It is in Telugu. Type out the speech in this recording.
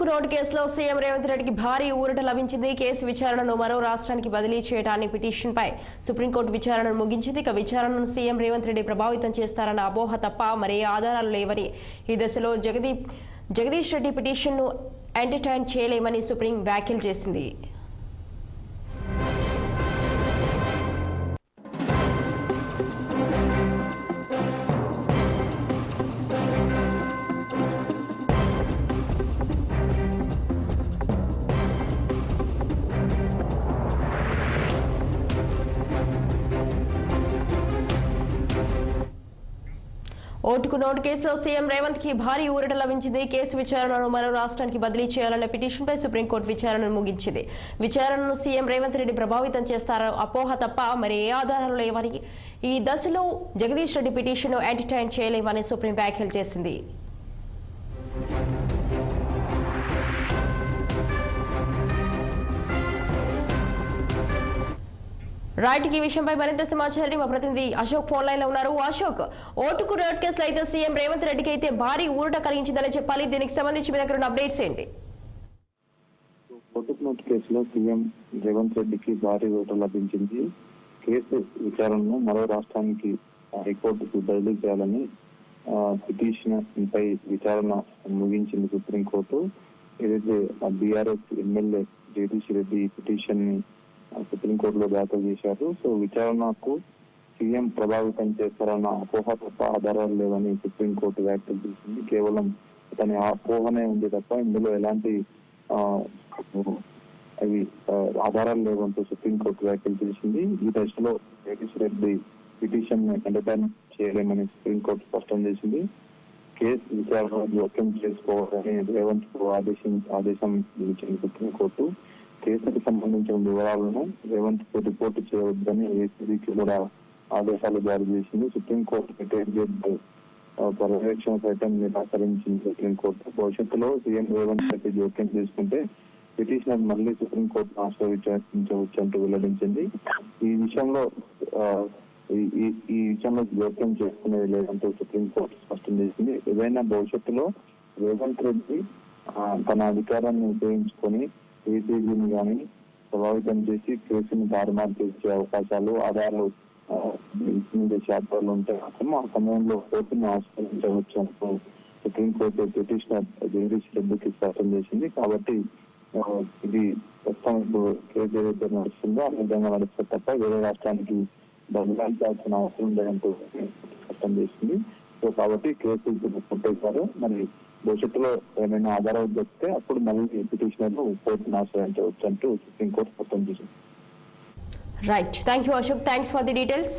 రోడ్ కేసులో సీఎం రేవంత్ రెడ్డికి భారీ ఊరట లభించింది. కేసు విచారణను మరో రాష్ట్రానికి బదిలీ చేయడానికి పిటిషన్పై సుప్రీంకోర్టు విచారణను ముగించింది. ఇక విచారణను సీఎం రేవంత్ రెడ్డి ప్రభావితం చేస్తారన్న అపోహ తప్ప మరే ఆధారాలు లేవని, ఈ దశలో జగదీష్ రెడ్డి పిటిషన్ను ఎంటర్టైన్ చేయలేమని సుప్రీం వ్యాఖ్యలు చేసింది. ఓటుకు నోటు కేసులో సీఎం రేవంత్ కి భారీ ఊరట లభించింది. కేసు విచారణను మరో రాష్ట్రానికి బదిలీ చేయాలన్న పిటిషన్పై సుప్రీంకోర్టు విచారణను ముగించింది. విచారణను సీఎం రేవంత్ రెడ్డి ప్రభావితం చేస్తారో అపోహ తప్ప మరి ఏ ఆధారాలు లేవని, ఈ దశలో జగదీష్ రెడ్డి పిటిషన్ను ఎంటర్టైన్ చేయలేమని సుప్రీం వ్యాఖ్యలు చేసింది. రైట్, ఈ విషయంపై మరింత సమాచారాన్ని మా ప్రతినిధి అశోక్ ఫోన్ లైన్ లో ఉన్నారు. అశోక్, ఓటుకు నోటు కేసులో అయితే సీఎం రేవంత్ రెడ్డికి అయితే భారీ ఊరట కలిగించిందని చెప్పాలి. దీనికి సంబంధించి మీ దగ్గర ఉన్న అప్డేట్స్ ఏంటి? ఓటుకు నోటు కేసులో సీఎం రేవంత్ రెడ్డికి భారీ ఊరట లభించింది. కేసు విచారణను మరో రాష్ట్రానికి హైకోర్టుకు బదిలీ చేయాలని పిటిషన్ పై విచారణ ముగించింది సుప్రీంకోర్టు. ఏదైతే BRS MLA Jagadish Reddy petition ని సుప్రీంకోర్టులో దాఖలు చేశారు. సో విచారణకు సీఎం ప్రభావితం చేస్తారన్న అపోహ తప్ప ఆధారాలు లేవని సుప్రీంకోర్టు వ్యాఖ్యలు చేసింది. కేవలం అతని అపోహనే ఉంది తప్ప ఇందులో ఎలాంటి అవి ఆధారాలు లేవంటూ సుప్రీంకోర్టు వ్యాఖ్యలు చేసింది. ఈ దశలో జగదీష్ రెడ్డి పిటిషన్ ఎంటర్టైన్ చేయలేమని సుప్రీంకోర్టు స్పష్టం చేసింది. కేసు విచారణ జోక్యం చేసుకోవాలని రేవంత్ కు ఆదేశం ఇచ్చింది సుప్రీంకోర్టు. కేసుకు సంబంధించిన వివరాలను రేవంత్ కు రిపోర్టు చేయవద్దని ఏసీబీకి కూడా ఆదేశాలు జారీ చేసింది. సుప్రీంకోర్టు జడ్జి పర్యవేక్షణ సైతం నిరాకరించింది సుప్రీంకోర్టు. భవిష్యత్తులో సీఎం రేవంత్ రెడ్డి జోక్యం చేసుకుంటే పిటిషనర్ మళ్లీ సుప్రీంకోర్టును ఆశ్రయించవచ్చంటూ వెల్లడించింది. ఈ విషయంలో జోక్యం చేసుకునేది లేదంటూ సుప్రీంకోర్టు స్పష్టం చేసింది. ఏదైనా భవిష్యత్తులో రేవంత్ రెడ్డి తన అధికారాన్ని ఉపయోగించుకొని ఏసీబీని కానీ ప్రభావితం చేసి కేసును తారుమారు చేసే అవకాశాలు, ఆధారాలు చేసే ఆధారాలు ఉంటే మాత్రం ఆ సమయంలో కోర్టును ఆశ్రయించవచ్చు అంటూ సుప్రీంకోర్టు పిటిషనర్ జగదీష్ రెడ్డికి స్పష్టం చేసింది. కాబట్టి ఇది ప్రస్తుతం ఇప్పుడు కేసు ఏదైతే నడుస్తుందో ఆ విధంగా నడుస్తే తప్ప వేరే రాష్ట్రానికి బదిలాల్సిన అవసరం లేదంటూ స్పష్టం చేసింది. సో కాబట్టి కేసు కొట్టేశారు. మరి భవిష్యత్తులో ఏమైనా ఆధారాలు దొరికితే అప్పుడు మళ్ళీ పిటిషనర్లు కోర్టును ఆశ్రయించవచ్చు అంటూ సుప్రీంకోర్టు స్పష్టం చేసింది. Right, thank you Ashok, thanks for the details.